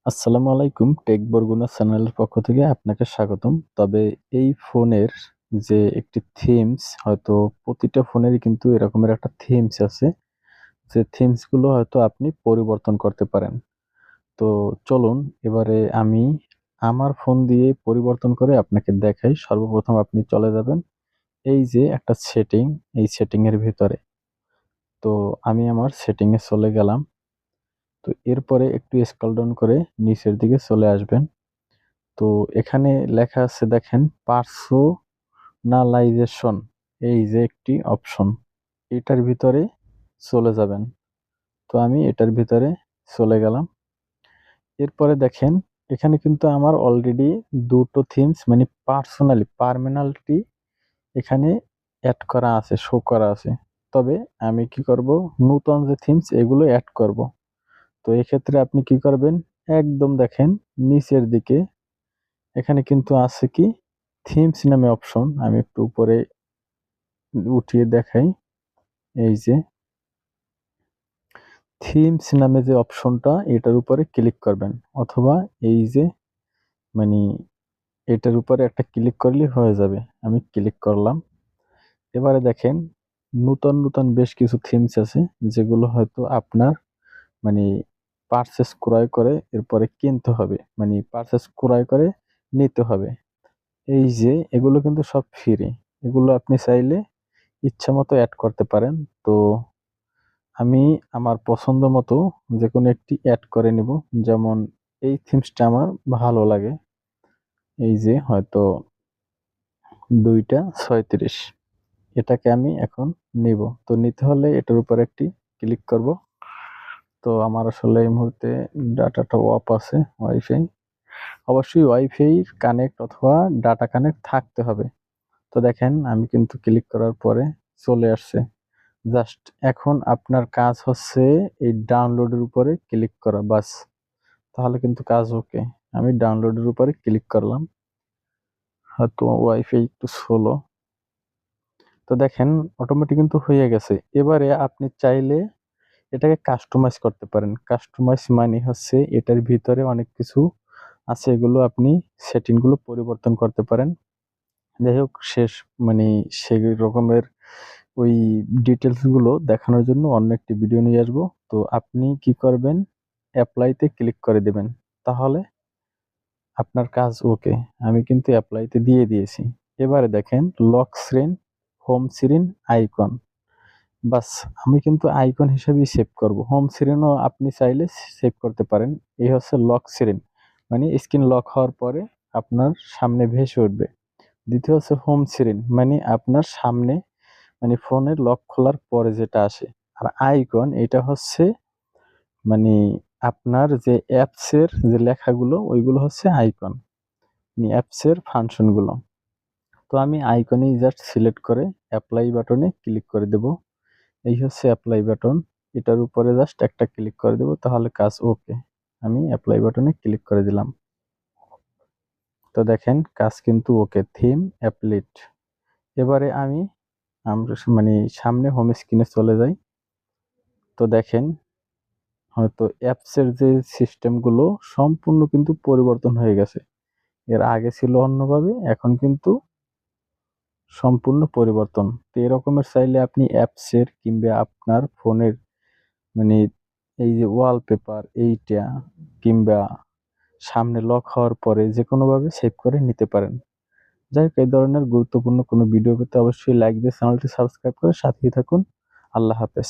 আসসালামু আলাইকুম। টেক বরগুনা চ্যানেলের পক্ষ থেকে আপনাকে স্বাগতম। তবে এই ফোনের যে একটি থিমস হয়তো প্রতিটা ফোনেরই কিন্তু এরকমের একটা থিমস আছে। যে থিমস গুলো হয়তো আপনি পরিবর্তন করতে পারেন। তো চলুন এবারে আমি আমার ফোন দিয়ে পরিবর্তন করে আপনাকে দেখাই। সর্বপ্রথম আপনি চলে যাবেন এই যে একটা সেটিং, এই সেটিং এর ভিতরে। তো আমি আমার সেটিং এ চলে গেলাম। তো এরপরে একটু স্ক্রল ডাউন করে নিচের দিকে চলে আসবেন। তো এখানে লেখা আছে দেখেন পার্সোনালাইজেশন, এই যে একটি অপশন, এটার ভিতরে চলে যাবেন। তো আমি এটার ভিতরে চলে গেলাম। এরপরে দেখেন এখানে কিন্তু আমার অলরেডি দুটো থিমস মানে পার্মানেন্টলি এখানে অ্যাড করা আছে, শো করা আছে। তবে আমি কি করব, নতুন যে থিমস এগুলো অ্যাড করব। তো এক্ষেত্রে আপনি কি করবেন, একদম দেখেন নিচের দিকে এখানে কিন্তু আছে কি থিমস নামে অপশন। আমি একটু উপরে উঠিয়ে দেখাই। এই যে থিমস নামে যে অপশনটা, এটার উপরে ক্লিক করবেন, অথবা এই যে মানে এটার উপরে একটা ক্লিক করলেই হয়ে যাবে। আমি ক্লিক করলাম। এবারে দেখেন নতুন নতুন বেশ কিছু থিমস আছে, যেগুলো হয়তো আপনার মানে পারচেস ক্রয় করে এরপরে কিনতে হবে, মানে পারচেস ক্রয় করে নিতে হবে। এই যে এগুলো কিন্তু সব ফ্রি, এগুলো আপনি চাইলে ইচ্ছামতো অ্যাড করতে পারেন। তো আমি আমার পছন্দ মতো যেকোনো একটি অ্যাড করে নিব। যেমন এই থিমসটা আমার ভালো লাগে। এই যে হয়তো 2টা 36, এটাকে আমি এখন নিব। তো নিতে হলে এটার উপর একটি ক্লিক করব। তো আমার আসলে এই মুহূর্তে ডাটাটা অফ আছে, ওয়াইফাই। অবশ্যই ওয়াইফাই কানেক্ট অথবা ডাটা কানেক্ট থাকতে হবে। তো দেখেন আমি কিন্তু ক্লিক করার পরে চলে আসছে। জাস্ট এখন আপনার কাজ হচ্ছে এই ডাউনলোডের উপরে ক্লিক করা, বাস। তাহলে কিন্তু কাজ ওকে। আমি ডাউনলোডের উপরে ক্লিক করলাম। হয়তো ওয়াইফাই একটু স্লো। তো দেখেন অটোমেটিক কিন্তু হয়ে গেছে। এবারে আপনি চাইলে এটাকে কাস্টমাইজ করতে পারেন। কাস্টমাইজ মানে হচ্ছে এটার ভিতরে অনেক কিছু আছে, এগুলো আপনি সেটিং গুলো পরিবর্তন করতে পারেন। যাই হোক, মানে সেই রকমের ওই ডিটেলস গুলো দেখানোর জন্য অন্য একটি ভিডিও নিয়ে আসবো। তো আপনি কি করবেন, অ্যাপ্লাইতে ক্লিক করে দেবেন, তাহলে আপনার কাজ ওকে। আমি কিন্তু অ্যাপ্লাইতে দিয়ে দিয়েছি। এবারে দেখেন lock screen, home screen, icon, বাস। আমি কিন্তু আইকন হিসেবেই সেভ করব। হোম স্ক্রিনও আপনি চাইলে সেভ করতে পারেন। এই হচ্ছে লক স্ক্রিন, মানে স্ক্রিন লক হওয়ার পরে আপনার সামনে ভেসে উঠবে। দ্বিতীয় হচ্ছে হোম স্ক্রিন, মানে আপনার সামনে মানে ফোনের লক খোলার পরে যেটা আসে। আর আইকন এটা হচ্ছে মানে আপনার যে অ্যাপসের যে লেখাগুলো ওইগুলো হচ্ছে আইকন, মানে অ্যাপসের ফাংশনগুলো। তো আমি আইকনেই জাস্ট সিলেক্ট করে অ্যাপ্লাই বাটনে ক্লিক করে দেব। এই হচ্ছে অ্যাপ্লাই বাটন, এটার উপরে জাস্ট একটা ক্লিক করে দেব, তাহলে কাজ ওকে। আমি অ্যাপ্লাই বাটনে ক্লিক করে দিলাম। তো দেখেন কাজ কিন্তু ওকে, থিম অ্যাপ্লিট। এবারে আমরা মানে সামনে হোম স্ক্রিনে চলে যাই। তো দেখেন হয়তো অ্যাপসের যে সিস্টেমগুলো সম্পূর্ণ কিন্তু পরিবর্তন হয়ে গেছে। এর আগে ছিল অন্যভাবে, এখন কিন্তু সম্পূর্ণ পরিবর্তন। তো এরকমের চাইলে আপনি অ্যাপসের কিংবা আপনার ফোনের মানে এই যে ওয়ালপেপার এইটা কিংবা সামনে লক হওয়ার পরে যেকোনোভাবে সেভ করে নিতে পারেন। যাই হোক, এই ধরনের গুরুত্বপূর্ণ কোনো ভিডিও পেতে অবশ্যই লাইক দিয়ে চ্যানেলটি সাবস্ক্রাইব করে সাথেই থাকুন। আল্লাহ হাফেজ।